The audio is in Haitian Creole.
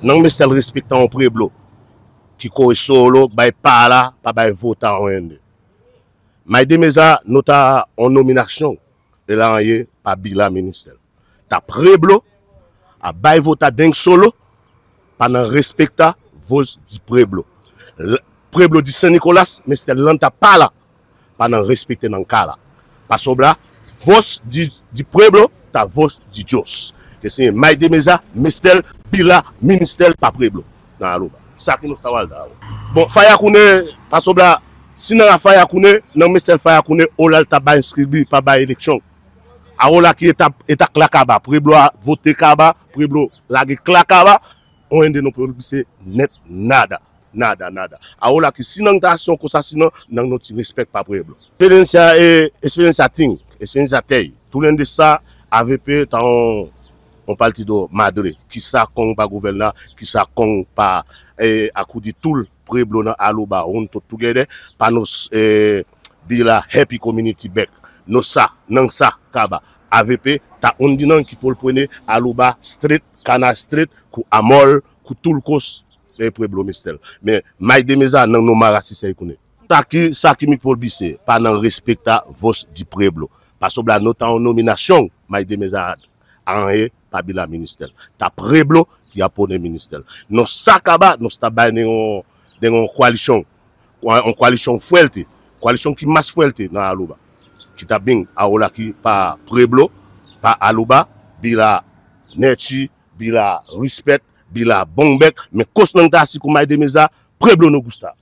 non mistel respectant un preblo qui koy solo bay pas là pas bay votant en Maïdé Meza nota en nomination et là pas bila ministère ta preblo a bay vota deng solo pendant respecta vos di preblo preblo di Saint-Nicolas mistel lanta pas là pendant respecter dans cas là parce que là vos di preblo ta vos di Dios que c'est Maïdé Meza mistel bila ministère pas preblo dans Alouba ça qui nous stawal da bon faya koune parce que là si nan a faya koune nan mistel faya koune olal ta ba inscribi pas ba élection a ola qui est klakaba preblo a voter kaba preblo la klakaba on de nos produits net nada a ola qui si nan ta action comme ça sinon nan notre respect pas preblo expérience à taille tout l'un de ça AVP dans on parle de Madrid qui ça kon pas gouverneur qui ça kon pas à coup de tout le preblo dans Alouba on tout together par nos bila happy community back no ça nan ça kaba AVP ta on dit nan qui pour le prendre Alouba street Kana street ku Amol ku tout le cos les preblo mistel mais Maïdé Meza nan no marasi c'est connaît ça qui mi pour bisse pas nan respecta vos di preblo parce que là notant en nomination Maïdé Meza en pas bila ministère ta preblo qui a pour le ministère nos sakaba nos tabay dans coalition fuerte coalition qui masse fuerte dans Alouba qui t'a bien aola qui pas preblo pas Alouba bila nechi bila respect bila bonbek mais cause nan ta si ko Maïdé Meza preblo no gusta